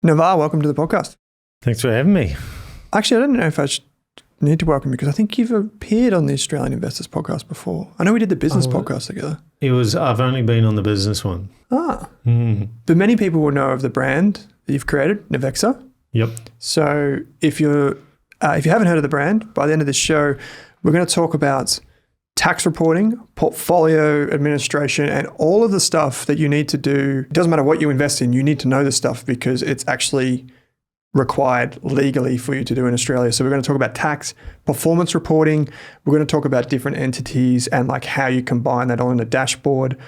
Navarre, welcome to the podcast. Thanks for having me. Actually, I don't know if I should need to welcome you because I think you've appeared on the Australian Investors podcast before. I know we did the business podcast together. I've only been on the business one. But many people will know of the brand that you've created, Navexa. Yep. So if you haven't heard of the brand, by the end of this show, we're going to talk about tax reporting, portfolio administration, and all of the stuff that you need to do. It doesn't matter what you invest in, you need to know this stuff because it's actually required legally for you to do in Australia. So we're going to talk about tax, performance reporting. We're going to talk about different entities and like how you combine that all in a dashboard.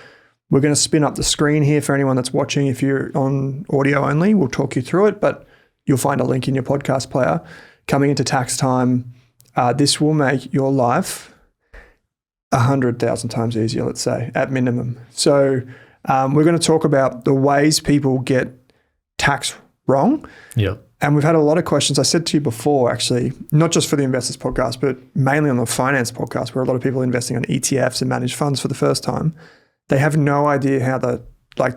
We're going to spin up the screen here for anyone that's watching. If you're on audio only, we'll talk you through it, but you'll find a link in your podcast player. Coming into tax time, this will make your life 100,000 times easier, let's say, at minimum. So we're going to talk about the ways people get tax wrong. Yeah. And we've had a lot of questions. I said to you before, actually, not just for the Investors podcast, but mainly on the Finance podcast, where a lot of people are investing on ETFs and managed funds for the first time. They have no idea how the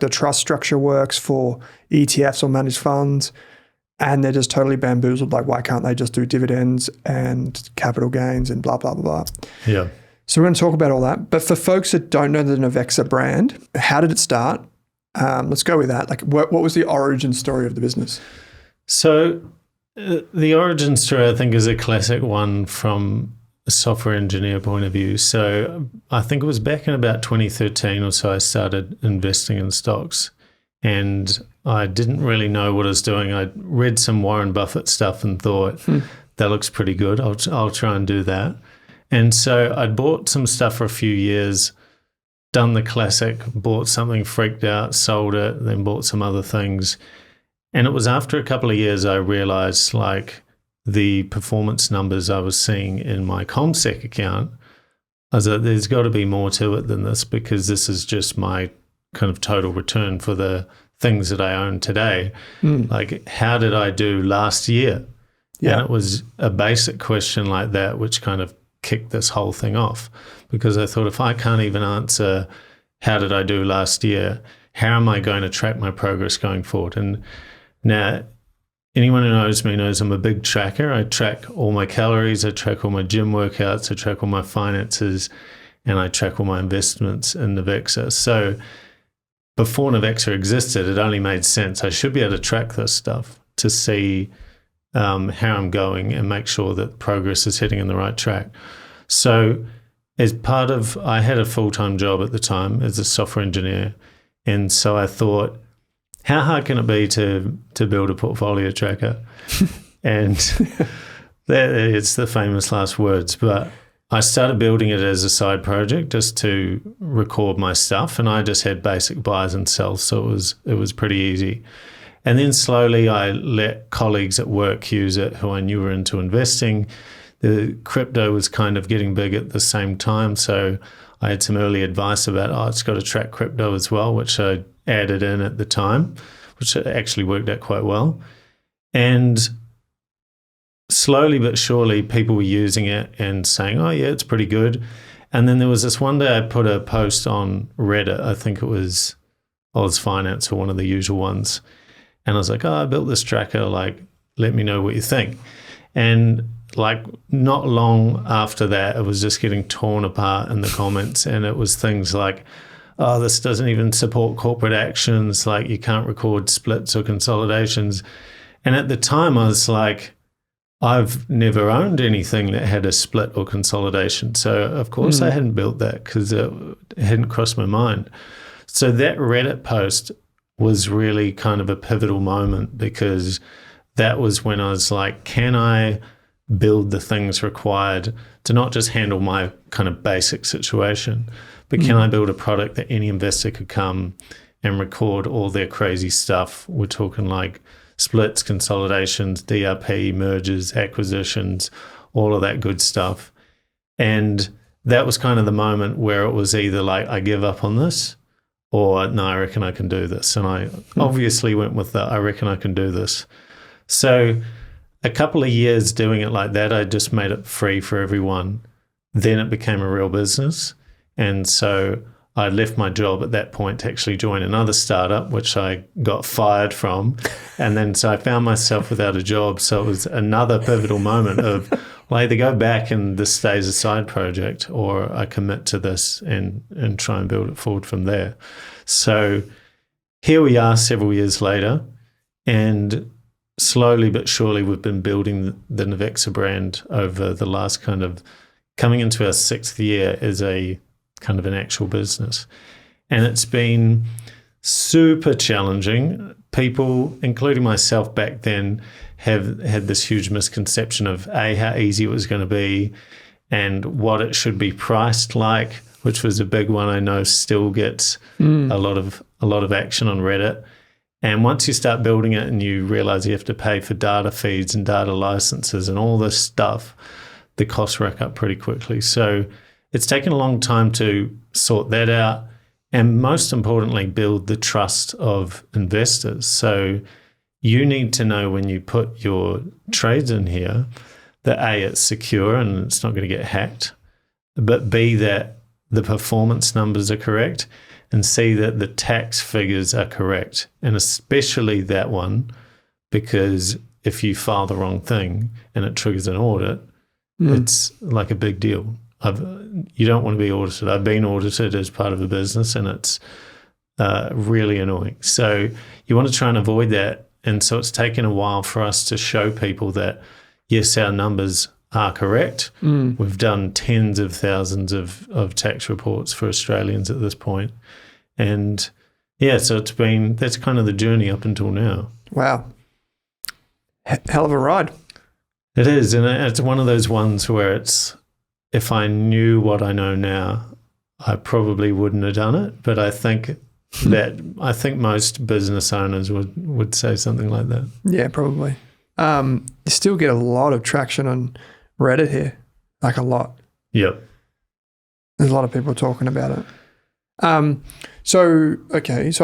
trust structure works for ETFs or managed funds. And they're just totally bamboozled. Like, why can't they just do dividends and capital gains and blah, blah, blah, blah. Yeah. So we're going to talk about all that. But for folks that don't know the Navexa brand, how did it start? Let's go with that. Like, what was the origin story of the business? So the origin story, I think, is a classic one from a software engineer point of view. So I think it was back in about 2013 or so I started investing in stocks. And I didn't really know what I was doing. I read some Warren Buffett stuff and thought, that looks pretty good. I'll try and do that. And so I'd bought some stuff for a few years, done the classic, bought something, freaked out, sold it, then bought some other things. And it was after a couple of years I realized like the performance numbers I was seeing in my Comsec account, I was like, there's got to be more to it than this because this is just my kind of total return for the things that I own today. Like, how did I do last year? Yeah. And it was a basic question like that which kind of kicked this whole thing off because I thought if I can't even answer how did I do last year, how am I going to track my progress going forward? And now anyone who knows me knows I'm a big tracker. I track all my calories, I track all my gym workouts, I track all my finances, and I track all my investments in Navexa. So before Navexa existed, it only made sense. I should be able to track this stuff to see how I'm going and make sure that progress is heading in the right track. So as part of, I had a full-time job at the time as a software engineer. And so I thought, how hard can it be to build a portfolio tracker? And it's the famous last words, but I started building it as a side project just to record my stuff, and I just had basic buys and sells, so it was pretty easy. And then slowly I let colleagues at work use it who I knew were into investing. The crypto was kind of getting big at the same time, so I had some early advice about, it's got to track crypto as well, which I added in at the time, which actually worked out quite well. And slowly but surely, people were using it and saying, oh, yeah, it's pretty good. And then there was this one day I put a post on Reddit. I think it was Oz Finance or one of the usual ones. And I was like, I built this tracker. Like, let me know what you think. And like not long after that, it was just getting torn apart in the comments. And it was things like, this doesn't even support corporate actions. Like, you can't record splits or consolidations. And at the time, I was like, I've never owned anything that had a split or consolidation. So, of course, I hadn't built that because it hadn't crossed my mind. So that Reddit post was really kind of a pivotal moment because that was when I was like, can I build the things required to not just handle my kind of basic situation, but can I build a product that any investor could come and record all their crazy stuff? We're talking like splits, consolidations, DRP, mergers, acquisitions, all of that good stuff. And that was kind of the moment where it was either like, I give up on this, or no, I reckon I can do this. And I obviously went with the, I reckon I can do this. So a couple of years doing it like that, I just made it free for everyone. Then it became a real business. And so I left my job at that point to actually join another startup, which I got fired from. And then so I found myself without a job. So it was another pivotal moment of, well, either go back and this stays a side project, or I commit to this and try and build it forward from there. So here we are several years later, and slowly but surely we've been building the Navexa brand over the last kind of coming into our 6th year as a kind of an actual business. And it's been super challenging. People, including myself back then, have had this huge misconception of how easy it was going to be and what it should be priced like, which was a big one. I know still gets a lot of action on Reddit. And once you start building it and you realize you have to pay for data feeds and data licenses and all this stuff, the costs rack up pretty quickly. So it's taken a long time to sort that out, and most importantly, build the trust of investors. So you need to know when you put your trades in here that A, it's secure and it's not going to get hacked, but B, that the performance numbers are correct, and C, that the tax figures are correct, and especially that one, because if you file the wrong thing and it triggers an audit, it's like a big deal. You don't want to be audited. I've been audited as part of a business, and it's really annoying. So you want to try and avoid that. And so it's taken a while for us to show people that, yes, our numbers are correct. We've done tens of thousands of tax reports for Australians at this point. And yeah, so that's kind of the journey up until now. Wow. Hell of a ride. It is. And it's one of those ones where it's, if I knew what I know now, I probably wouldn't have done it. But I think most business owners would say something like that. Yeah, probably. You still get a lot of traction on Reddit here, like a lot. Yep. There's a lot of people talking about it. So I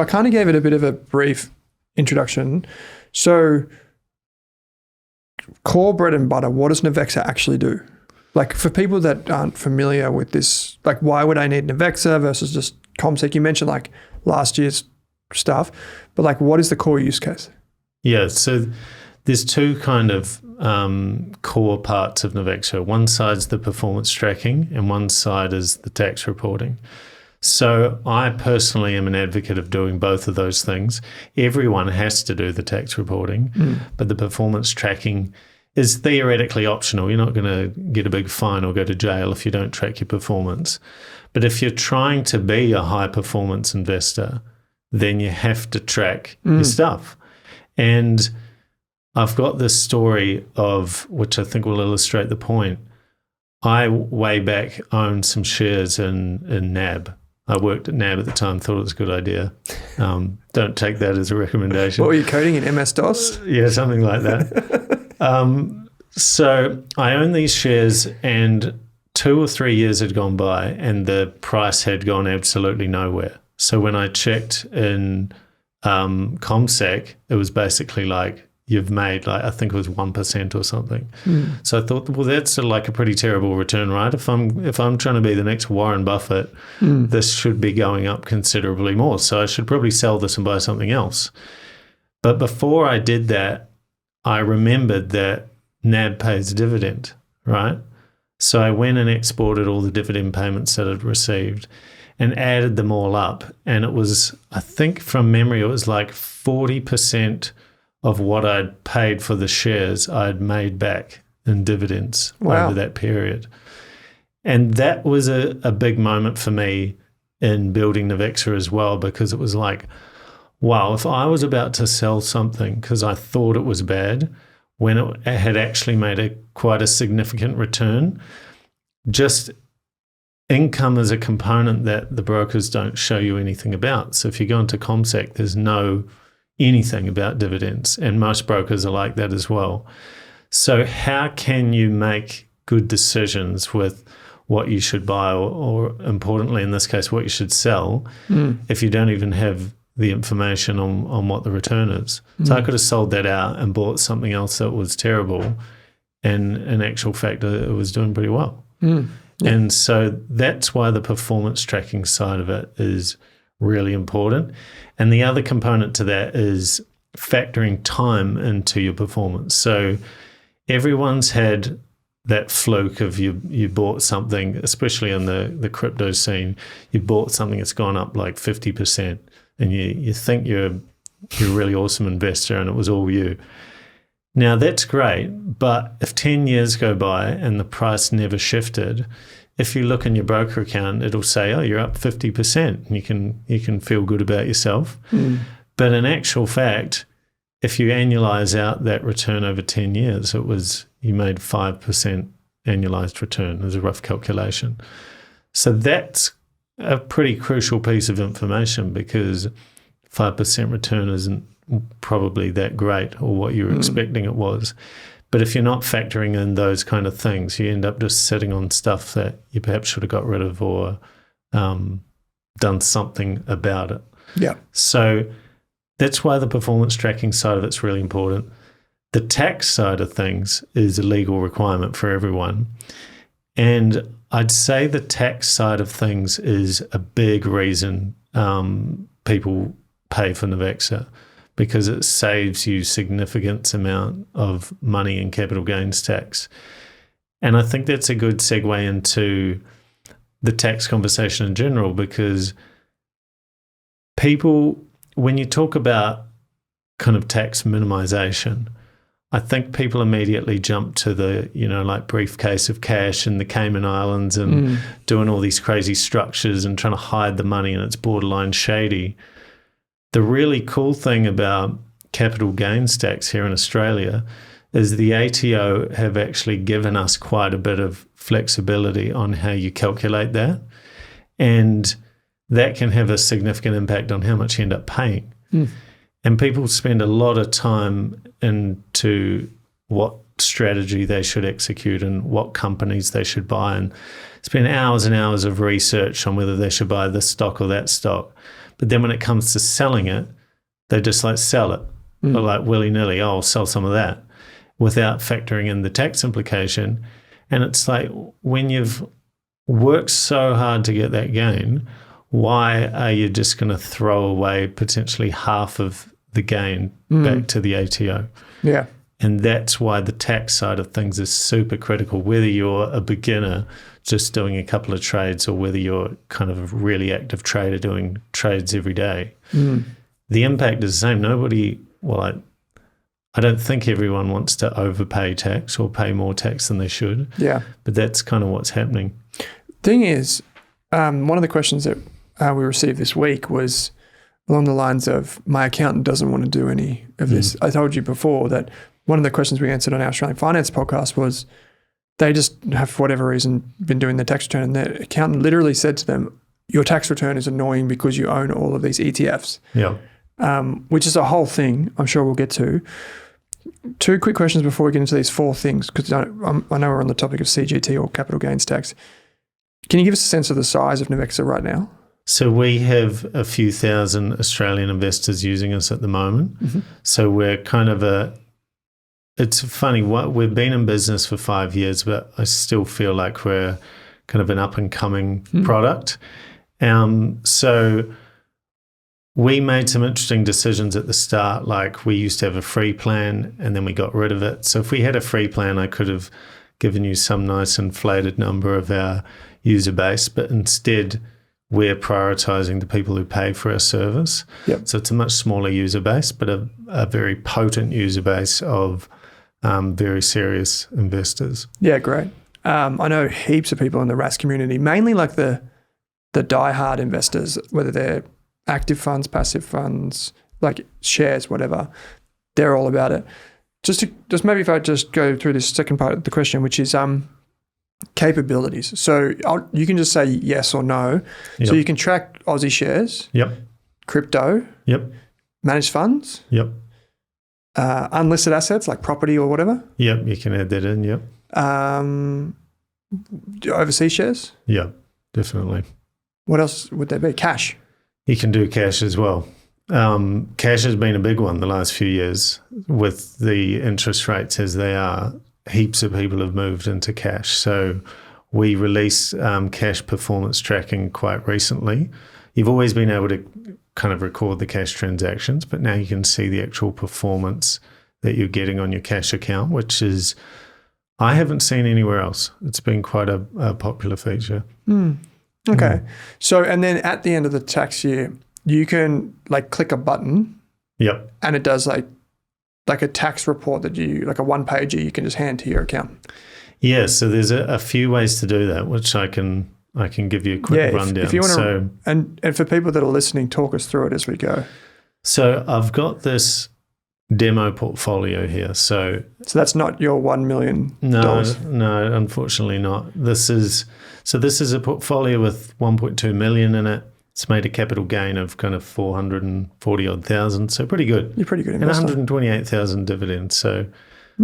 kind of gave it a bit of a brief introduction. So core bread and butter, what does Navexa actually do? Like for people that aren't familiar with this, like why would I need Navexa versus just Comsec? You mentioned like last year's stuff, but like what is the core use case? Yeah, so there's two kind of core parts of Navexa. One side's the performance tracking and one side is the tax reporting. So I personally am an advocate of doing both of those things. Everyone has to do the tax reporting, but the performance tracking is theoretically optional. You're not going to get a big fine or go to jail if you don't track your performance. But if you're trying to be a high-performance investor, then you have to track your stuff. And I've got this story of, which I think will illustrate the point. I, way back, owned some shares in NAB. I worked at NAB at the time, thought it was a good idea. Don't take that as a recommendation. What were you coding in MS-DOS? Yeah, something like that. So I owned these shares, and 2 or 3 years had gone by and the price had gone absolutely nowhere. So when I checked in Comsec, it was basically like, you've made, like, I think it was 1% or something. So I thought, well, that's like a pretty terrible return, right? If I'm trying to be the next Warren Buffett, this should be going up considerably more. So I should probably sell this and buy something else. But before I did that, I remembered that NAB pays a dividend, right? So I went and exported all the dividend payments that I'd received and added them all up. And it was, I think from memory, it was like 40% of what I'd paid for the shares I'd made back in dividends over that period. And that was a big moment for me in building Navexa as well, because it was like, wow, if I was about to sell something because I thought it was bad, when it had actually made quite a significant return, just income is a component that the brokers don't show you anything about. So if you go into Comsec, there's no anything about dividends, and most brokers are like that as well. So how can you make good decisions with what you should buy or importantly in this case what you should sell if you don't even have the information on what the return is? So I could have sold that out and bought something else that was terrible, and in actual fact it was doing pretty well. And so that's why the performance tracking side of it is really important. And the other component to that is factoring time into your performance. So everyone's had that fluke of you bought something, especially in the crypto scene, you bought something that's gone up like 50%, and you think you're a really awesome investor and it was all you. Now that's great, but if 10 years go by and the price never shifted, if you look in your broker account, it'll say, oh, you're up 50%, and you can feel good about yourself. But in actual fact, if you annualize out that return over 10 years, you made 5% annualized return as a rough calculation. So that's a pretty crucial piece of information, because 5% return isn't probably that great or what you were expecting it was. But if you're not factoring in those kind of things, you end up just sitting on stuff that you perhaps should have got rid of or done something about it. Yeah. So that's why the performance tracking side of it's really important. The tax side of things is a legal requirement for everyone. And I'd say the tax side of things is a big reason people pay for Navexa, because it saves you significant amount of money in capital gains tax. And I think that's a good segue into the tax conversation in general, because people, when you talk about kind of tax minimization, I think people immediately jump to the, like briefcase of cash in the Cayman Islands and doing all these crazy structures and trying to hide the money, and it's borderline shady. The really cool thing about capital gains tax here in Australia is the ATO have actually given us quite a bit of flexibility on how you calculate that. And that can have a significant impact on how much you end up paying. And people spend a lot of time into what strategy they should execute and what companies they should buy, and spend hours and hours of research on whether they should buy this stock or that stock. But then when it comes to selling it, they just sell it, or like willy-nilly, I'll sell some of that, without factoring in the tax implication. And it's like, when you've worked so hard to get that gain, why are you just going to throw away potentially half of the gain back to the ATO? Yeah. And that's why the tax side of things is super critical, whether you're a beginner just doing a couple of trades or whether you're kind of a really active trader doing trades every day. The impact is the same. I don't think everyone wants to overpay tax or pay more tax than they should. Yeah. But that's kind of what's happening. Thing is, one of the questions that we received this week was along the lines of, my accountant doesn't want to do any of this. I told you before that one of the questions we answered on our Australian Finance podcast was, they just have, for whatever reason, been doing their tax return, and their accountant literally said to them, your tax return is annoying because you own all of these ETFs. Yeah. Which is a whole thing I'm sure we'll get to. Two quick questions before we get into these four things, because I know we're on the topic of CGT or capital gains tax. Can you give us a sense of the size of Navexa right now? So we have a few thousand Australian investors using us at the moment. So we're kind of it's funny, we've been in business for 5 years, but I still feel like we're kind of an up-and-coming product. So we made some interesting decisions at the start. Like, we used to have a free plan and then we got rid of it. So if we had a free plan, I could have given you some nice inflated number of our user base, but instead we're prioritizing the people who pay for our service. So it's a much smaller user base, but a very potent user base of very serious investors. Yeah, great. I know heaps of people in the Rask community, mainly like the die-hard investors, whether they're active funds, passive funds, like shares, whatever. They're all about it. Just maybe if I just go through this second part of the question, which is capabilities. So you can just say yes or no. Yep. So you can track Aussie shares. Yep. Crypto. Yep. Managed funds. Yep. Unlisted assets like property or whatever. Yep, you can add that in. Yep. Overseas shares. Yeah, definitely. What else would there be? Cash. You can do cash as well. Cash has been a big one the last few years with the interest rates as they are. Heaps of people have moved into cash. So we released cash performance tracking quite recently. You've always been able to kind of record the cash transactions, but now you can see the actual performance that you're getting on your cash account, which is, I haven't seen anywhere else. It's been quite a popular feature. Okay. So, and then at the end of the tax year, you can like click a button. Yep. And it does like a tax report that you, like a one-pager you can just hand to your accountant. Yeah. So there's a few ways to do that, which I can give you a quick rundown. If you want to, and for people that are listening, talk us through it as we go. So I've got this demo portfolio here. So that's not your $1 million? No, unfortunately not. This is a portfolio with 1.2 million in it. It's made a capital gain of kind of 440 odd thousand. So pretty good. You're pretty good investor. And 128,000 dividends. So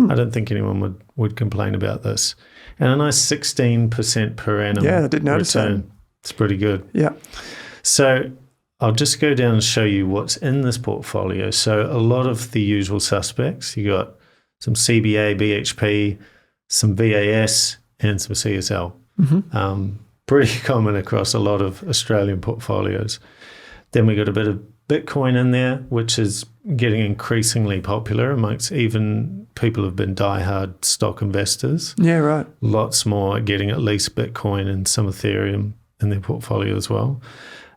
I don't think anyone would complain about this. And a nice 16% per annum. Yeah, I did notice return. that. It's pretty good. Yeah. So I'll just go down and show you what's in this portfolio. So a lot of the usual suspects. You got some CBA, BHP, some VAS, and some CSL. Pretty common across a lot of Australian portfolios. Then we got a bit of Bitcoin in there, which is getting increasingly popular amongst even people who've been diehard stock investors. Yeah, right. Lots more getting at least Bitcoin and some Ethereum in their portfolio as well.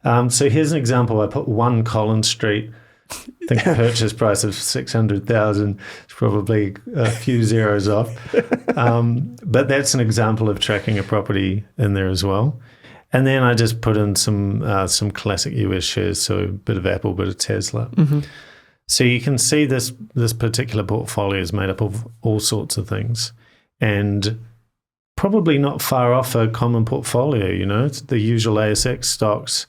So here's an example. I put 1 Collins Street. I think purchase price of 600,000. It's probably a few zeros off. But that's an example of tracking a property in there as well. And then I just put in some classic US shares, so a bit of Apple, a bit of Tesla. So you can see this particular portfolio is made up of all sorts of things, and probably not far off a common portfolio. You know, it's the usual ASX stocks,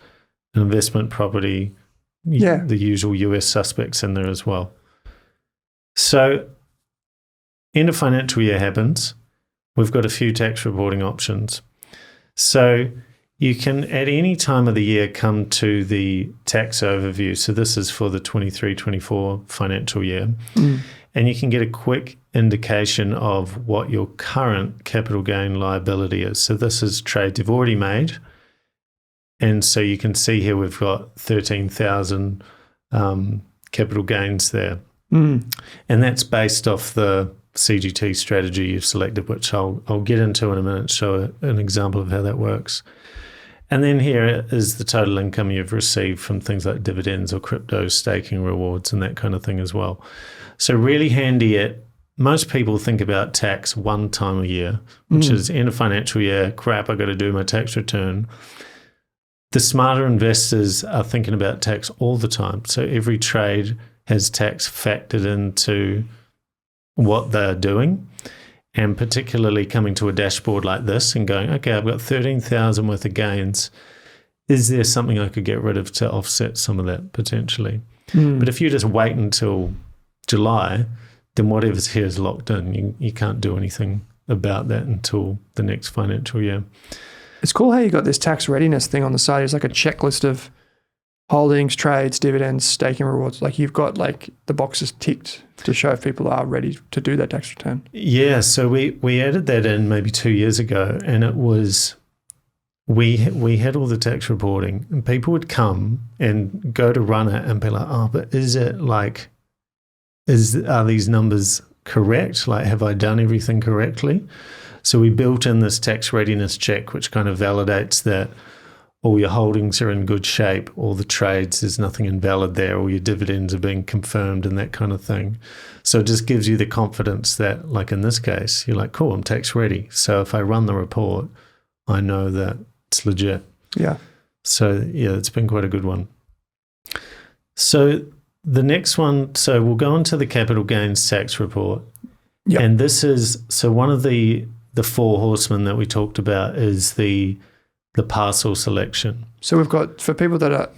investment property. The usual US suspects in there as well. So end of financial year happens. We've got a few tax reporting options. So you can, at any time of the year, come to the tax overview. So this is for the 23-24 financial year. And you can get a quick indication of what your current capital gain liability is. So this is trades you've already made. And so you can see here we've got 13,000 capital gains there. And that's based off the CGT strategy you've selected, which I'll get into in a minute, show an example of how that works. And then here is the total income you've received from things like dividends or crypto staking rewards and that kind of thing as well. So really handy. Most people think about tax one time a year, which is end of financial year, crap, I got to do my tax return. The smarter investors are thinking about tax all the time. So every trade has tax factored into what they're doing, and particularly coming to a dashboard like this and going, okay, I've got 13,000 worth of gains. Is there something I could get rid of to offset some of that potentially? But if you just wait until July, then whatever's here is locked in. You can't do anything about that until the next financial year. It's cool how you got this tax readiness thing on the side. It's like a checklist of holdings, trades, dividends, staking rewards. Like you've got like the boxes ticked to show if people are ready to do that tax return. Yeah, so we added that in maybe 2 years ago, and it was we had all the tax reporting, and people would come and go to run it and be like, oh, but are these numbers correct? Like, have I done everything correctly? So we built in this tax readiness check, which kind of validates that all your holdings are in good shape, all the trades, there's nothing invalid there, all your dividends are being confirmed and that kind of thing. So it just gives you the confidence that, like in this case, you're like, cool, I'm tax ready. So if I run the report, I know that it's legit. Yeah. So yeah, it's been quite a good one. So the next one, so we'll go into the capital gains tax report. Yep. And this is, so one of the 4 horsemen that we talked about is the parcel selection. So we've got, for people that are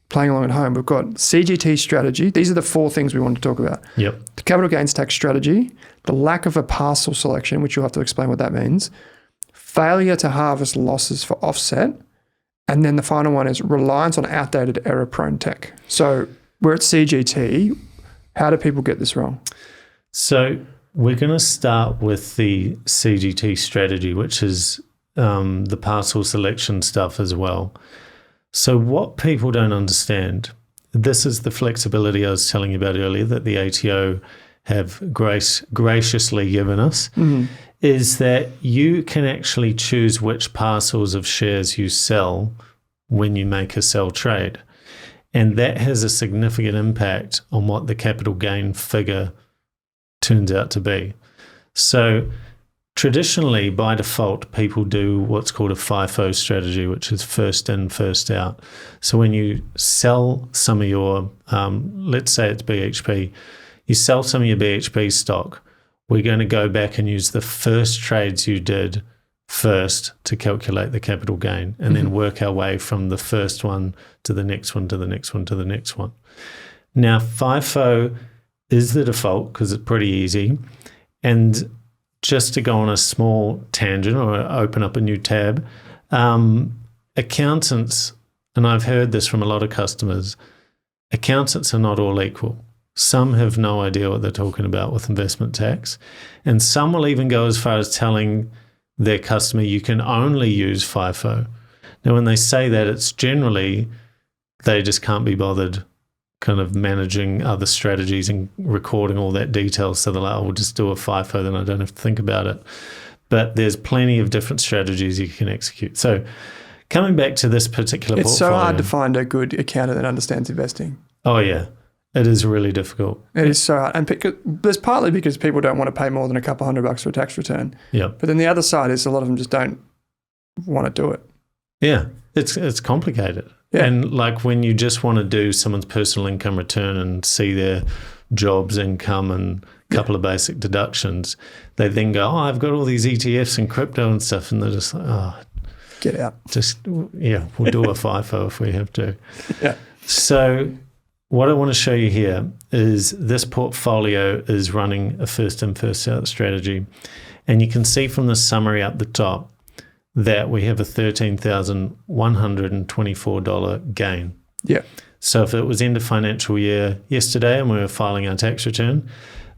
playing along at home, we've got CGT strategy. These are the 4 things we want to talk about. Yep. The capital gains tax strategy, the lack of a parcel selection, which you'll have to explain what that means, failure to harvest losses for offset, and then the final one is reliance on outdated error-prone tech. So we're at CGT. How do people get this wrong? So we're going to start with the CGT strategy, which is the parcel selection stuff as well. So what people don't understand, this is the flexibility I was telling you about earlier that the ATO have graciously given us, is that you can actually choose which parcels of shares you sell when you make a sell trade. And that has a significant impact on what the capital gain figure turns out to be. So traditionally, by default, people do what's called a FIFO strategy, which is first in, first out. So when you sell some of your, let's say it's BHP, you sell some of your BHP stock, we're going to go back and use the first trades you did first to calculate the capital gain, and then work our way from the first one to the next one to the next one to the next one. Now, FIFO is the default because it's pretty easy. And just to go on a small tangent or open up a new tab, accountants, and I've heard this from a lot of customers, accountants are not all equal. Some have no idea what they're talking about with investment tax. And some will even go as far as telling their customer you can only use FIFO. Now, when they say that, it's generally they just can't be bothered kind of managing other strategies and recording all that detail. So they're like, we'll just do a FIFO, then I don't have to think about it. But there's plenty of different strategies you can execute. So coming back to this particular portfolio. It's so hard to find a good accountant that understands investing. Oh, yeah. It is really difficult. It is so hard. And there's partly because people don't want to pay more than a couple $100 for a tax return. Yeah. But then the other side is a lot of them just don't want to do it. Yeah. It's complicated. Yeah. And like when you just want to do someone's personal income return and see their jobs income and a couple of basic deductions, they then go, I've got all these ETFs and crypto and stuff. And they're just like, get out. We'll do a FIFO if we have to. Yeah. So what I want to show you here is this portfolio is running a first in, first out strategy. And you can see from the summary up the top that we have a $13,124 gain. Yeah. So if it was end of financial year yesterday and we were filing our tax return,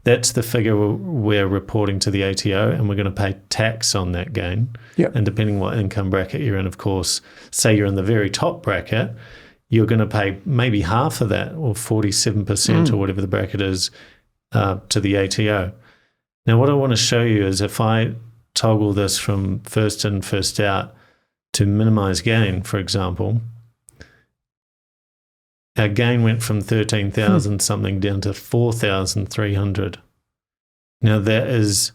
that's the figure we're reporting to the ATO, and we're going to pay tax on that gain. Yeah. And depending what income bracket you're in, of course, say you're in the very top bracket, you're going to pay maybe half of that, or 47% or whatever the bracket is, to the ATO. Now, what I want to show you is if I toggle this from first in, first out to minimize gain, for example, our gain went from 13,000 something down to 4,300. Now, that is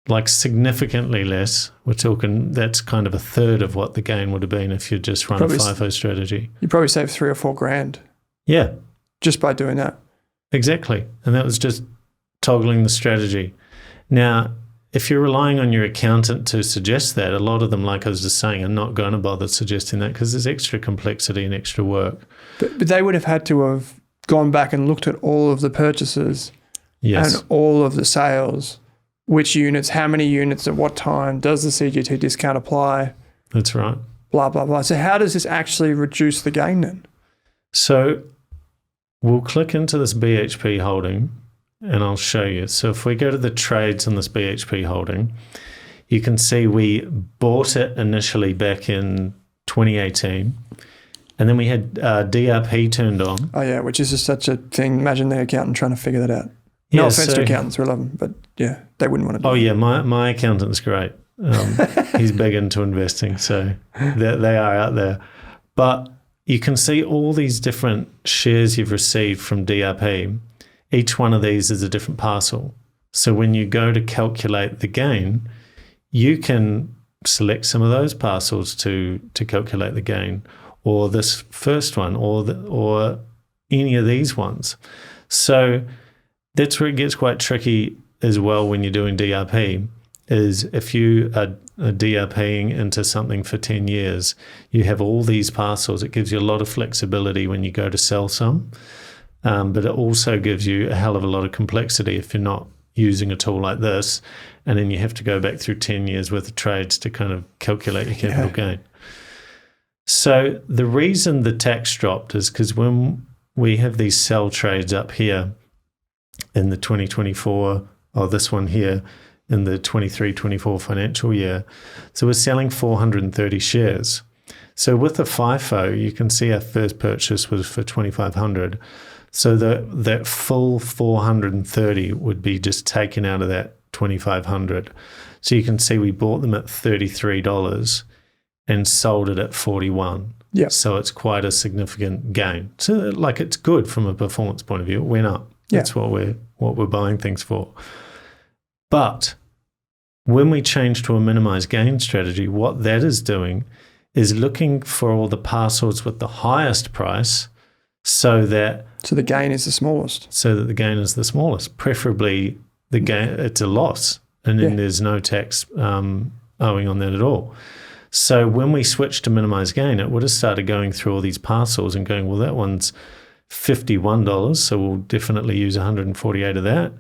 like significantly less. We're talking that's kind of a third of what the gain would have been if you just run a FIFO strategy. You probably saved $3,000 or $4,000. Yeah. Just by doing that. Exactly. And that was just toggling the strategy. Now, if you're relying on your accountant to suggest that, a lot of them, like I was just saying, are not going to bother suggesting that because there's extra complexity and extra work. But they would have had to have gone back and looked at all of the purchases and all of the sales. Which units, how many units, at what time, does the CGT discount apply? That's right. Blah, blah, blah. So how does this actually reduce the gain then? So we'll click into this BHP holding and I'll show you. So if we go to the trades on this BHP holding, you can see we bought it initially back in 2018 and then we had DRP turned on. Oh yeah, which is just such a thing. Imagine the accountant trying to figure that out. No offense to accountants, we love them, but yeah, they wouldn't want to do it. Oh yeah, my accountant's great. He's big into investing, so they are out there. But you can see all these different shares you've received from DRP. Each one of these is a different parcel. So when you go to calculate the gain, you can select some of those parcels to calculate the gain, or this first one, or any of these ones. So that's where it gets quite tricky as well when you're doing DRP, is if you are DRPing into something for 10 years, you have all these parcels. It gives you a lot of flexibility when you go to sell some, but it also gives you a hell of a lot of complexity if you're not using a tool like this, and then you have to go back through 10 years worth of trades to kind of calculate your capital gain. So the reason the tax dropped is because when we have these sell trades up here, in the 2024, this one here in the 23-24 financial year. So we're selling 430 shares. So with the FIFO, you can see our first purchase was for 2,500. So that full 430 would be just taken out of that 2,500. So you can see we bought them at $33 and sold it at 41. Yeah. So it's quite a significant gain. So like it's good from a performance point of view. It went up. That's what we're buying things for. But when we change to a minimized gain strategy, what that is doing is looking for all the parcels with the highest price so that the gain is the smallest. So that the gain is the smallest. Preferably the gain, it's a loss, and then there's no tax owing on that at all. So when we switched to minimized gain, it would have started going through all these parcels and going, well, that one's $51, so we'll definitely use 148 of that.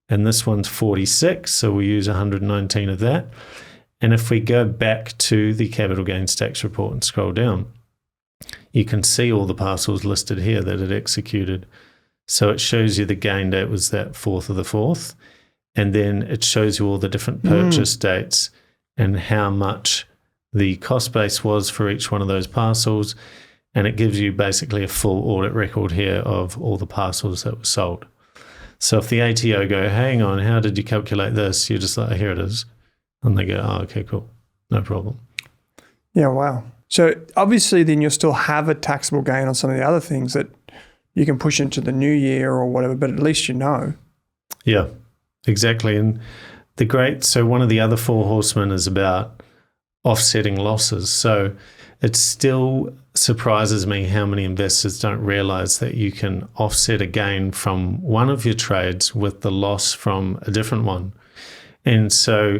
And this one's 46, so we'll use 119 of that. And if we go back to the capital gains tax report and scroll down, you can see all the parcels listed here that it executed. So it shows you the gain date was that 4th of the 4th, and then it shows you all the different purchase dates and how much the cost base was for each one of those parcels, and it gives you basically a full audit record here of all the parcels that were sold. So if the ATO go, hang on, how did you calculate this? You're just like, here it is. And they go, oh, okay, cool. No problem. Yeah, wow. So obviously then you'll still have a taxable gain on some of the other things that you can push into the new year or whatever, but at least you know. Yeah, exactly. And so one of the other four horsemen is about offsetting losses. So it still surprises me how many investors don't realize that you can offset a gain from one of your trades with the loss from a different one. And so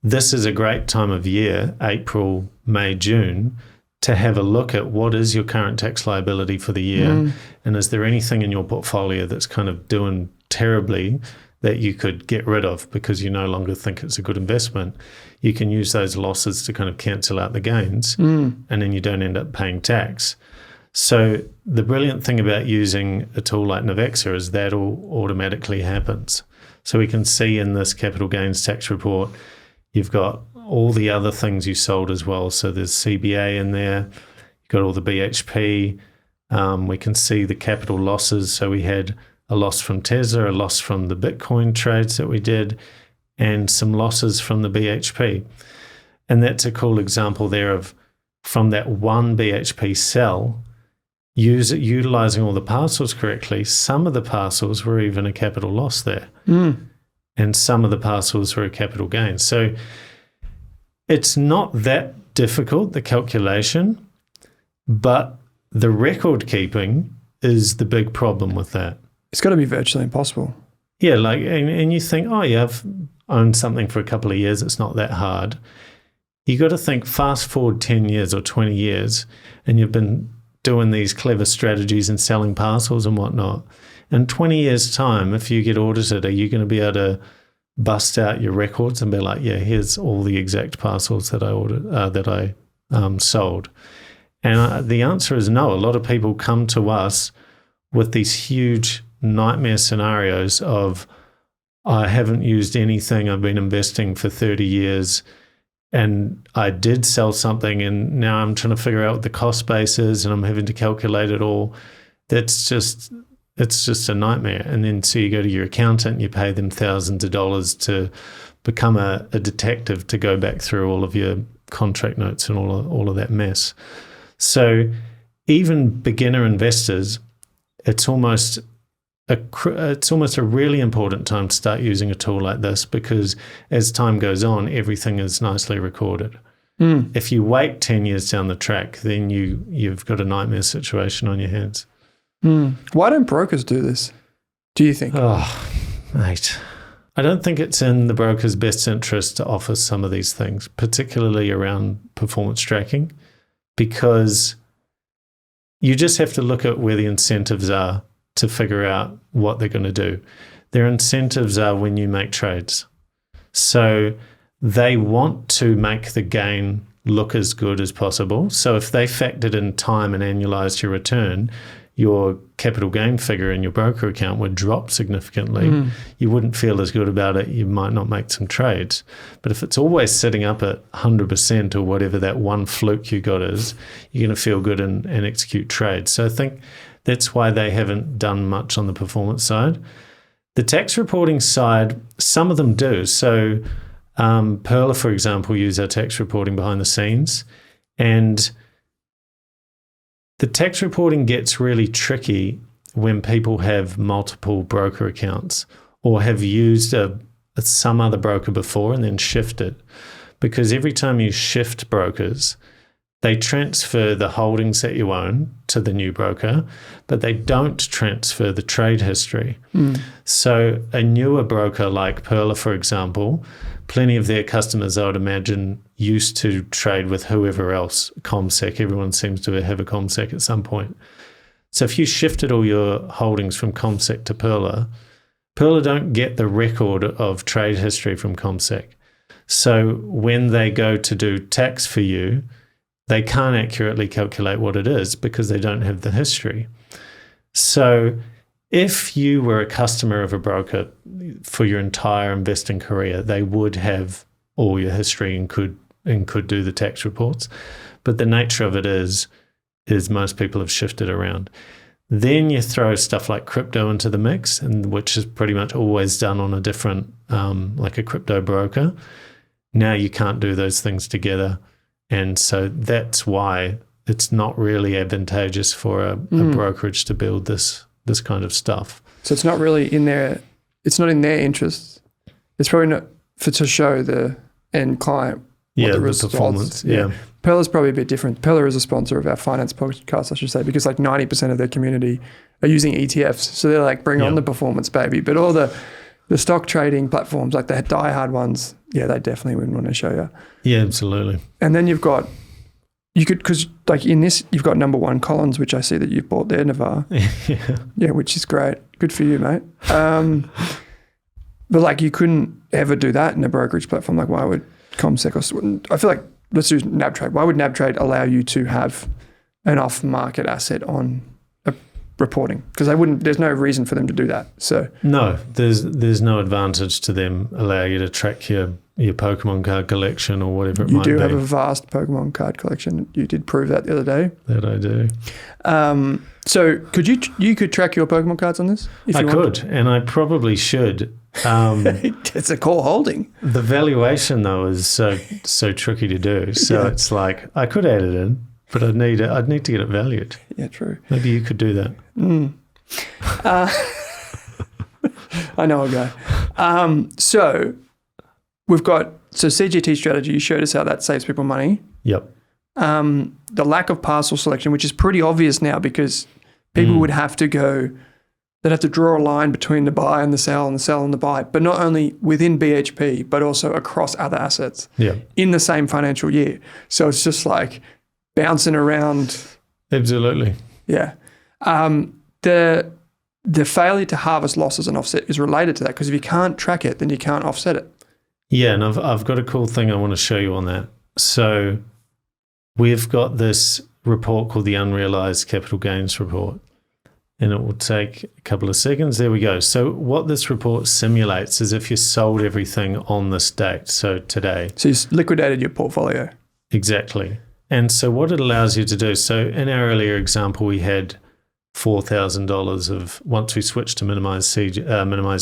this is a great time of year, April, May, June, to have a look at what is your current tax liability for the year, and is there anything in your portfolio that's kind of doing terribly that you could get rid of because you no longer think it's a good investment. You can use those losses to kind of cancel out the gains, and then you don't end up paying tax. So the brilliant thing about using a tool like Navexa is that all automatically happens. So we can see in this capital gains tax report, you've got all the other things you sold as well. So there's CBA in there. You've got all the BHP. We can see the capital losses. So we had a loss from Tesla, a loss from the Bitcoin trades that we did, and some losses from the BHP. And that's a cool example there of from that one BHP sell, utilizing all the parcels correctly, some of the parcels were even a capital loss there. And some of the parcels were a capital gain. So it's not that difficult, the calculation, but the record keeping is the big problem with that. It's got to be virtually impossible. Yeah, like, and you think, oh yeah, I've owned something for a couple of years, it's not that hard. You got to think fast forward 10 years or 20 years, and you've been doing these clever strategies and selling parcels and whatnot. In 20 years' time, if you get audited, are you going to be able to bust out your records and be like, yeah, here's all the exact parcels that I sold? And the answer is no. A lot of people come to us with these huge nightmare scenarios of, I haven't used anything, I've been investing for 30 years, and I did sell something, and now I'm trying to figure out what the cost base is, and I'm having to calculate it all. It's just a nightmare. And then so you go to your accountant, you pay them thousands of dollars to become a detective to go back through all of your contract notes and all of that mess. So even beginner investors, it's almost a really important time to start using a tool like this, because as time goes on, everything is nicely recorded. If you wait 10 years down the track, then you've got a nightmare situation on your hands. Why don't brokers do this, do you think? Oh, mate. I don't think it's in the broker's best interest to offer some of these things, particularly around performance tracking, because you just have to look at where the incentives are to figure out what they're going to do. Their incentives are when you make trades. So they want to make the gain look as good as possible. So if they factored in time and annualized your return, your capital gain figure in your broker account would drop significantly. You wouldn't feel as good about it. You might not make some trades. But if it's always sitting up at 100% or whatever that one fluke you got is, you're going to feel good and execute trades. So I think that's why they haven't done much on the performance side. The tax reporting side, some of them do. So Perla, for example, use our tax reporting behind the scenes. And the tax reporting gets really tricky when people have multiple broker accounts or have used some other broker before and then shifted. Because every time you shift brokers, they transfer the holdings that you own to the new broker, but they don't transfer the trade history. So a newer broker like Perla, for example, plenty of their customers, I would imagine, used to trade with whoever else, Comsec. Everyone seems to have a Comsec at some point. So if you shifted all your holdings from Comsec to Perla don't get the record of trade history from Comsec. So when they go to do tax for you, they can't accurately calculate what it is because they don't have the history. So if you were a customer of a broker for your entire investing career, they would have all your history and could do the tax reports. But the nature of it is most people have shifted around. Then you throw stuff like crypto into the mix, and which is pretty much always done on a different, like a crypto broker. Now you can't do those things together. And so that's why it's not really advantageous for a brokerage to build this kind of stuff. So it's not really in their interest. It's probably not to show the end client what the results. Performance. Yeah. Pearler's probably a bit different. Pearler is a sponsor of our finance podcast, I should say, because like 90% of their community are using ETFs. So they're like, bring on the performance, baby. But all the stock trading platforms, like the diehard ones, yeah, they definitely wouldn't want to show you. Yeah, absolutely. And then because like in this, you've got number one Collins, which I see that you've bought there, Navarre. Yeah, which is great. Good for you, mate. But like you couldn't ever do that in a brokerage platform. Like why would Comsec I feel like, let's do NabTrade. Why would NabTrade allow you to have an off-market asset on reporting? Because there's no reason for them to do that. So no, there's no advantage to them allow you to track your Pokemon card collection or whatever it might be. You do have a vast Pokemon card collection. You did prove that the other day. That I do. So could you could track your Pokemon cards on this? If you could, and I probably should. It's a core holding. The valuation though is so tricky to do. So it's like I could add it in, but I'd need to get it valued. Yeah, true. Maybe you could do that. I know a guy. So we've got CGT strategy. You showed us how that saves people money. Yep. The lack of parcel selection, which is pretty obvious now because people would have to they'd have to draw a line between the buy and the sell and the sell and the buy, but not only within BHP, but also across other assets in the same financial year. So it's just like bouncing around. Absolutely. Yeah. The failure to harvest losses and offset is related to that because if you can't track it, then you can't offset it. Yeah, and I've got a cool thing I want to show you on that. So we've got this report called the Unrealized Capital Gains Report, and it will take a couple of seconds. There we go. So what this report simulates is if you sold everything on this date, so today. So you liquidated your portfolio. Exactly. And so what it allows you to do, so in our earlier example, we had $4,000 of, once we switched to minimize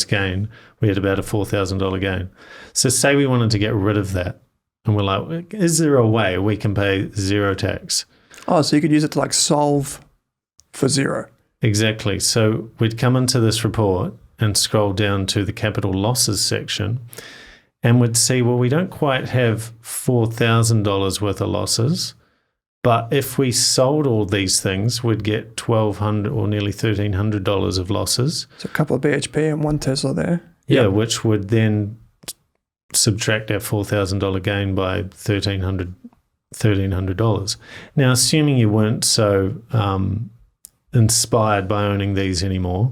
gain, we had about a $4,000 gain. So say we wanted to get rid of that, and we're like, is there a way we can pay zero tax? Oh, so you could use it to like solve for zero. Exactly. So we'd come into this report and scroll down to the capital losses section, and we'd see, well, we don't quite have $4,000 worth of losses, but if we sold all these things, we'd get $1,200 or nearly $1,300 of losses. So a couple of BHP and one Tesla there. Yeah, which would then subtract our $4,000 gain by $1,300. Now, assuming you weren't so inspired by owning these anymore,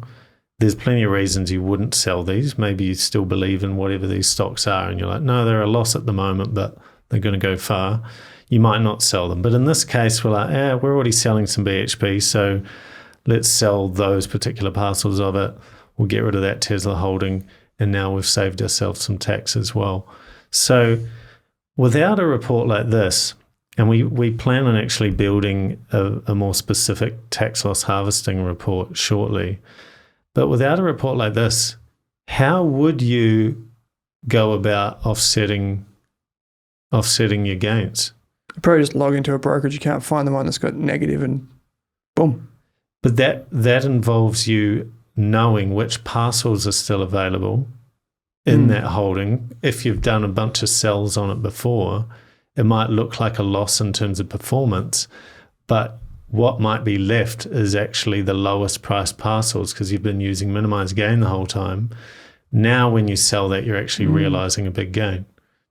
there's plenty of reasons you wouldn't sell these. Maybe you still believe in whatever these stocks are and you're like, no, they're a loss at the moment, but they're going to go far. You might not sell them. But in this case, we're like, we're already selling some BHP, so let's sell those particular parcels of it. We'll get rid of that Tesla holding, and now we've saved ourselves some tax as well. So without a report like this, and we plan on actually building a more specific tax loss harvesting report shortly, but without a report like this, how would you go about offsetting your gains? You probably just log into a brokerage account, find the one that's got negative, and boom. But that involves you knowing which parcels are still available in that holding. If you've done a bunch of sells on it before, it might look like a loss in terms of performance, but what might be left is actually the lowest priced parcels because you've been using minimized gain the whole time. Now when you sell that, you're actually realizing a big gain,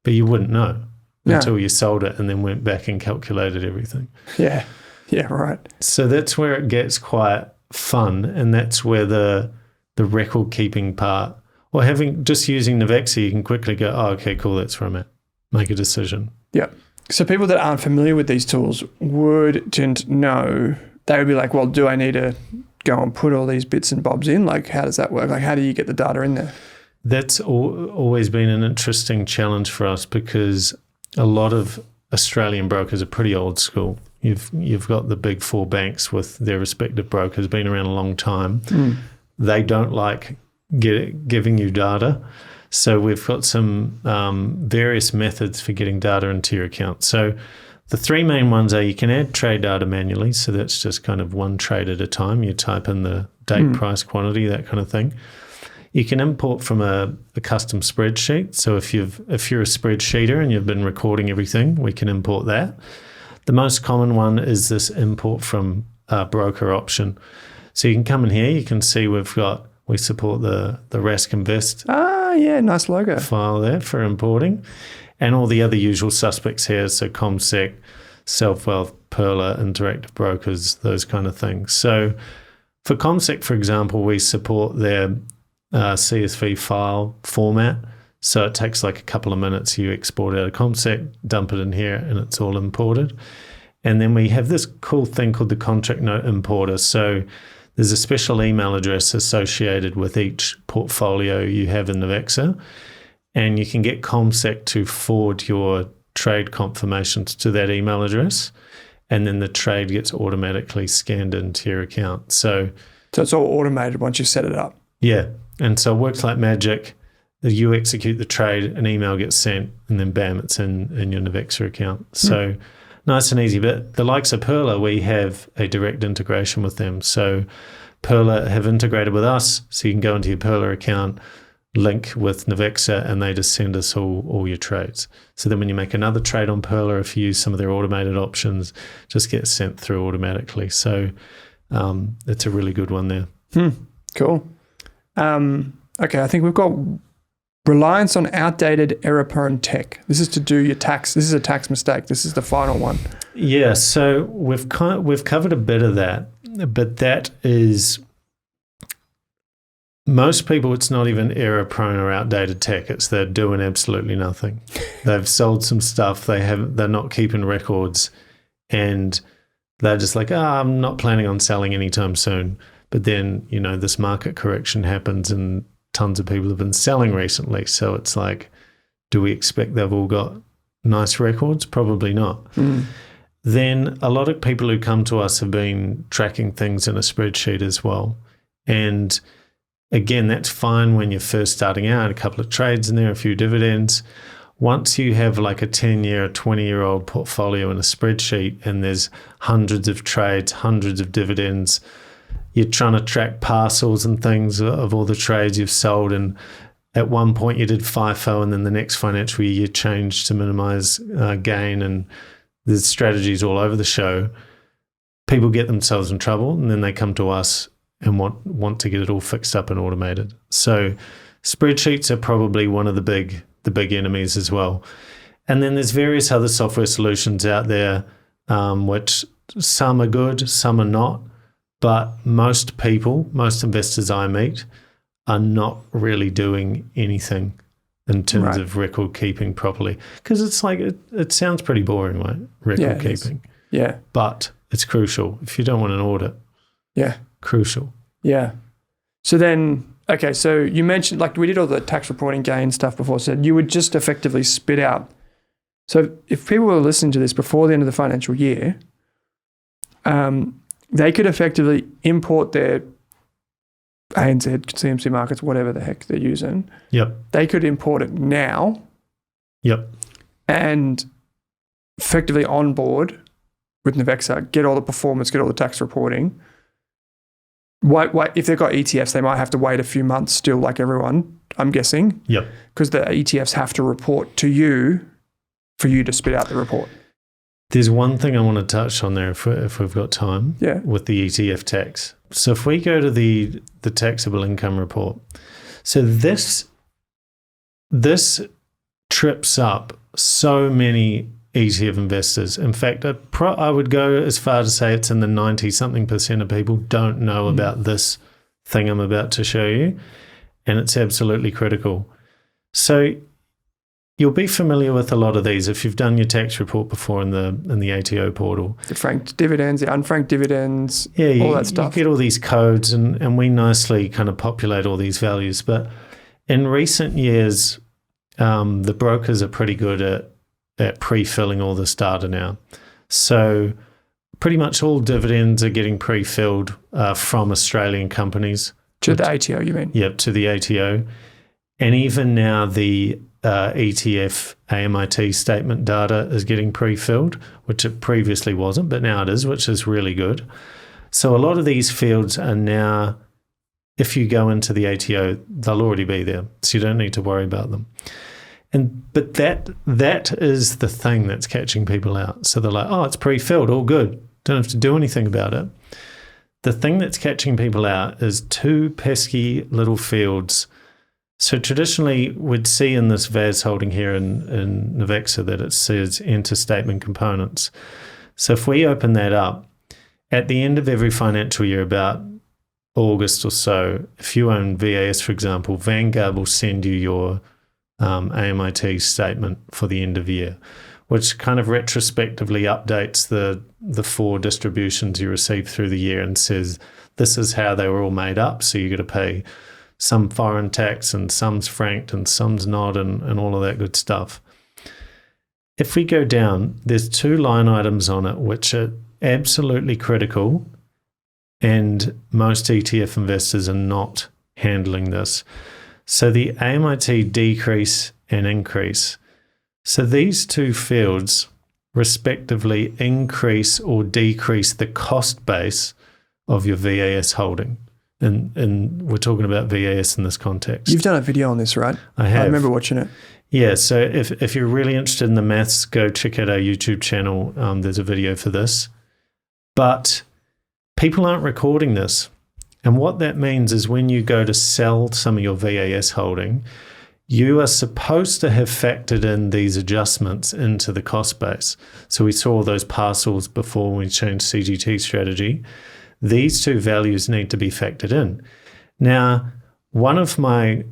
but you wouldn't know until you sold it and then went back and calculated everything. Yeah, right. So that's where it gets quite fun, and that's where the record keeping part, or just using Navexa, you can quickly go, oh, okay, cool, that's where I'm at. Make a decision. Yeah. So people that aren't familiar with these tools wouldn't know. They would be like, well, do I need to go and put all these bits and bobs in? Like, how does that work? Like, how do you get the data in there? That's always been an interesting challenge for us because a lot of Australian brokers are pretty old school. You've got the big four banks with their respective brokers, been around a long time. They don't like giving you data. So we've got some various methods for getting data into your account. So the three main ones are you can add trade data manually. So that's just kind of one trade at a time. You type in the date, price, quantity, that kind of thing. You can import from a custom spreadsheet. So if you're a spreadsheeter and you've been recording everything, we can import that. The most common one is this import from broker option. So you can come in here, you can see we support the Rask Invest. Ah, yeah, nice logo. File there for importing. And all the other usual suspects here, so Comsec, Self-Wealth, Perla, Interactive Brokers, those kind of things. So for Comsec, for example, we support their CSV file format. So it takes like a couple of minutes. You export out of Comsec, dump it in here, and it's all imported. And then we have this cool thing called the contract note importer. So there's a special email address associated with each portfolio you have in Navexa, and you can get Comsec to forward your trade confirmations to that email address, and then the trade gets automatically scanned into your account. So it's all automated once you set it up. Yeah, and so it works like magic. You execute the trade, an email gets sent, and then bam, it's in your Navexa account. So nice and easy. But the likes of Perla, we have a direct integration with them. So Perla have integrated with us, so you can go into your Perla account, link with Navexa, and they just send us all your trades. So then when you make another trade on Perla, if you use some of their automated options, just get sent through automatically. So it's a really good one there. Cool. Okay, I think we've got reliance on outdated, error-prone tech. This is to do your tax. This is a tax mistake. This is the final one. Yeah, so we've covered a bit of that, but that is most people. It's not even error-prone or outdated tech. It's they're doing absolutely nothing. They've sold some stuff. They're not keeping records, and they're just like, I'm not planning on selling anytime soon. But then this market correction happens, and tons of people have been selling recently. So it's like, do we expect they've all got nice records? Probably not. Then a lot of people who come to us have been tracking things in a spreadsheet as well. And again, that's fine when you're first starting out, a couple of trades in there, a few dividends. Once you have like a 10-year or 20-year-old portfolio in a spreadsheet and there's hundreds of trades, hundreds of dividends, you're trying to track parcels and things of all the trades you've sold, and at one point you did FIFO, and then the next financial year you changed to minimize gain, and there's strategies all over the show. People get themselves in trouble, and then they come to us and want to get it all fixed up and automated. So spreadsheets are probably one of the big enemies as well. And then there's various other software solutions out there, which some are good, some are not. But most investors I meet are not really doing anything in terms of record keeping properly. Because it's like, it sounds pretty boring, right? Record keeping. Yeah. But it's crucial if you don't want an audit. Yeah. crucial. Yeah. So then, okay, so you mentioned, like we did all the tax reporting gain stuff before, so you would just effectively spit out. So if people were listening to this before the end of the financial year, they could effectively import their ANZ, CMC markets, whatever the heck they're using. Yep. They could import it now. Yep. And effectively onboard with Navexa, get all the performance, get all the tax reporting. Wait, if they've got ETFs, they might have to wait a few months still, like everyone, I'm guessing. Yep. Because the ETFs have to report to you for you to spit out the report. There's one thing I want to touch on there if we've got time. Yeah. With the ETF tax. So if we go to the taxable income report, so this trips up so many ETF investors. In fact, I would go as far to say it's in the 90-something% of people don't know about this thing I'm about to show you, and it's absolutely critical. So you'll be familiar with a lot of these if you've done your tax report before in the ATO portal. The franked dividends, the unfranked dividends, all that stuff. You get all these codes, and we nicely kind of populate all these values. But in recent years, the brokers are pretty good at pre-filling all this data now. So pretty much all dividends are getting pre-filled from Australian companies. To the ATO, you mean? Yep, to the ATO. And even now the ETF AMIT statement data is getting pre-filled, which it previously wasn't, but now it is, which is really good. So a lot of these fields are now, if you go into the ATO, they'll already be there. So you don't need to worry about them. But that is the thing that's catching people out. So they're like, oh, it's pre-filled, all good. Don't have to do anything about it. The thing that's catching people out is two pesky little fields. So traditionally, we'd see in this VAS holding here in Navexa that it says enter statement components. So if we open that up, at the end of every financial year, about August or so, if you own VAS, for example, Vanguard will send you your AMIT statement for the end of year, which kind of retrospectively updates the 4 distributions you received through the year and says this is how they were all made up. So you got to pay some foreign tax and some's franked and some's not and all of that good stuff. If we go down, there's 2 line items on it which are absolutely critical, and most ETF investors are not handling this. So the AMIT decrease and increase. So these 2 fields respectively increase or decrease the cost base of your VAS holding. And we're talking about VAS in this context. You've done a video on this, right? I have. I remember watching it. Yeah, so if you're really interested in the maths, go check out our YouTube channel. There's a video for this. But people aren't recording this. And what that means is when you go to sell some of your VAS holding, you are supposed to have factored in these adjustments into the cost base. So we saw those parcels before we changed CGT strategy. These 2 values need to be factored in. Now, one of my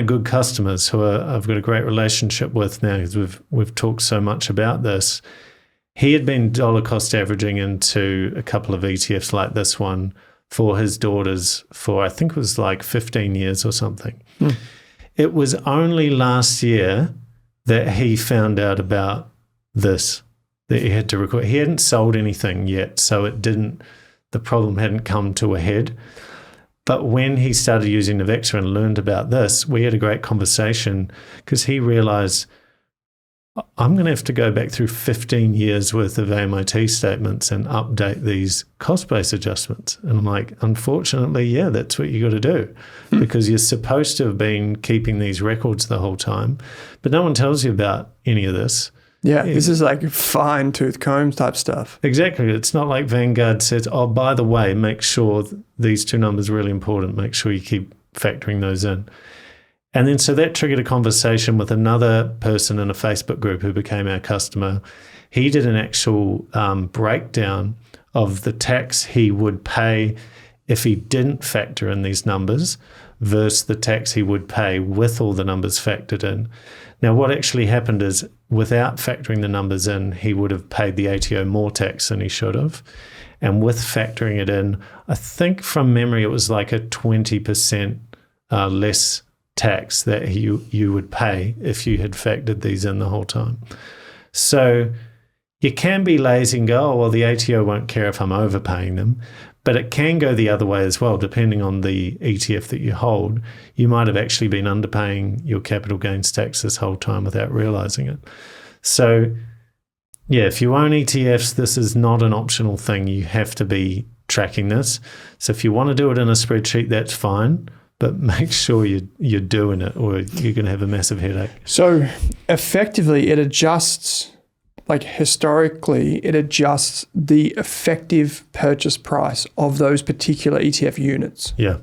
good customers who I've got a great relationship with now because we've talked so much about this, he had been dollar cost averaging into a couple of ETFs like this one for his daughters for, I think it was like 15 years or something. It was only last year that he found out about this, that he had to record. He hadn't sold anything yet, so the problem hadn't come to a head. But when he started using Navexa and learned about this, we had a great conversation because he realized, I'm going to have to go back through 15 years worth of AMIT statements and update these cost-based adjustments. And I'm like, unfortunately, yeah, that's what you got to do because you're supposed to have been keeping these records the whole time, but no one tells you about any of this. Yeah, this is like fine-tooth comb type stuff. Exactly. It's not like Vanguard says, oh, by the way, make sure these 2 numbers are really important. Make sure you keep factoring those in. And then so that triggered a conversation with another person in a Facebook group who became our customer. He did an actual breakdown of the tax he would pay if he didn't factor in these numbers versus the tax he would pay with all the numbers factored in. Now, what actually happened is without factoring the numbers in, he would have paid the ATO more tax than he should have. And with factoring it in, I think from memory, it was like a 20% less tax that you would pay if you had factored these in the whole time. So you can be lazy and go, oh, well, the ATO won't care if I'm overpaying them. But it can go the other way as well, depending on the ETF that you hold. You might have actually been underpaying your capital gains tax this whole time without realizing it. So, yeah, if you own ETFs, this is not an optional thing. You have to be tracking this. So if you want to do it in a spreadsheet, that's fine. But make sure you're doing it, or you're going to have a massive headache. So effectively, it adjusts, like historically, it adjusts the effective purchase price of those particular ETF units. Yeah.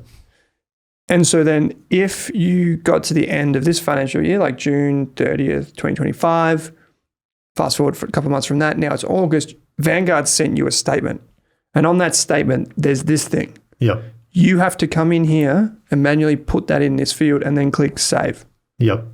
And so then if you got to the end of this financial year, like June 30th, 2025, fast forward for a couple of months from that, now it's August, Vanguard sent you a statement. And on that statement, there's this thing. Yep. You have to come in here and manually put that in this field and then click save. Yep.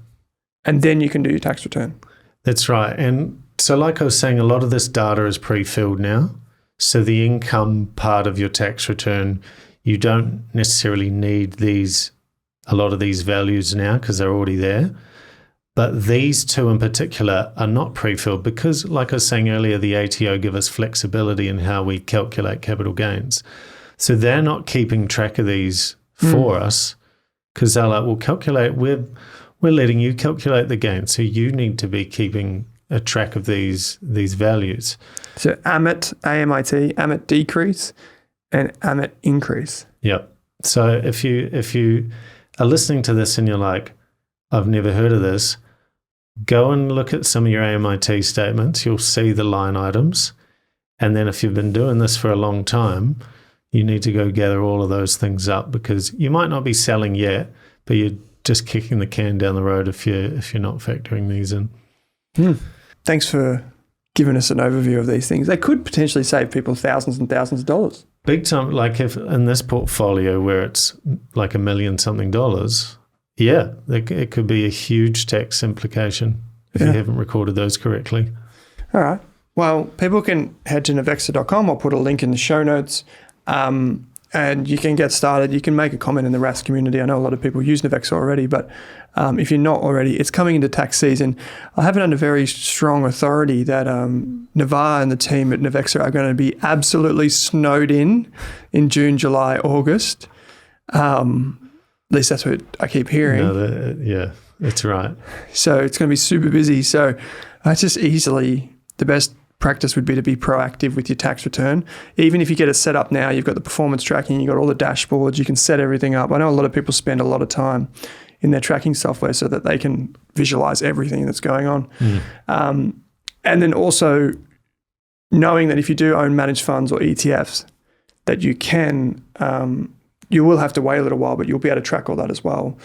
And then you can do your tax return. That's right. And so like I was saying, a lot of this data is pre-filled now. So the income part of your tax return, you don't necessarily need a lot of these values now because they're already there. But these two in particular are not pre-filled because, like I was saying earlier, the ATO give us flexibility in how we calculate capital gains. So they're not keeping track of these for us because they're like, we're letting you calculate the gain. So you need to be keeping a track of these values. So AMIT, A-M-I-T, AMIT decrease and AMIT increase. Yep. So if you are listening to this and you're like, I've never heard of this, go and look at some of your AMIT statements. You'll see the line items. And then if you've been doing this for a long time, you need to go gather all of those things up because you might not be selling yet, but you're just kicking the can down the road if you're not factoring these in. Thanks for giving us an overview of these things. They could potentially save people thousands and thousands of dollars. Big time. Like if in this portfolio where it's like $1 million something, yeah, it could be a huge tax implication if you haven't recorded those correctly. All right. Well, people can head to Navexa.com. I'll put a link in the show notes. And you can get started. You can make a comment in the Rask community. I know a lot of people use Navexa already, but if you're not already, it's coming into tax season. I have it under very strong authority that Navarre and the team at Navexa are going to be absolutely snowed in June, July, August. At least that's what I keep hearing. No, yeah, that's right. So it's going to be super busy. So it's just easily the best practice would be to be proactive with your tax return. Even if you get it set up now, you've got the performance tracking, you've got all the dashboards, you can set everything up. I know a lot of people spend a lot of time in their tracking software so that they can visualize everything that's going on. And then also knowing that if you do own managed funds or ETFs, that you can, you will have to wait a little while, but you'll be able to track all that as well.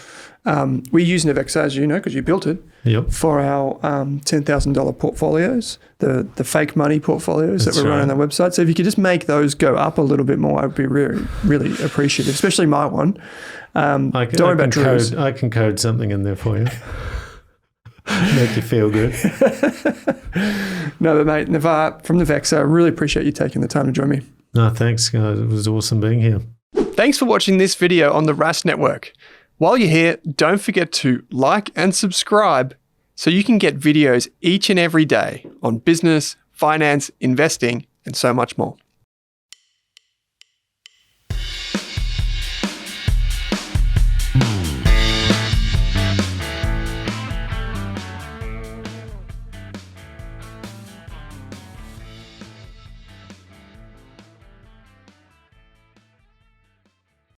We use Navexa, as you know, because you built it, for our $10,000 portfolios, the fake money portfolios that we run on the website. So if you could just make those go up a little bit more, I would be really, really appreciative, especially my one. I can code something in there for you. Make you feel good. No, but mate, Navarre from Navexa, I really appreciate you taking the time to join me. No, thanks. It was awesome being here. Thanks for watching this video on the Rask Network. While you're here, don't forget to like and subscribe so you can get videos each and every day on business, finance, investing, and so much more.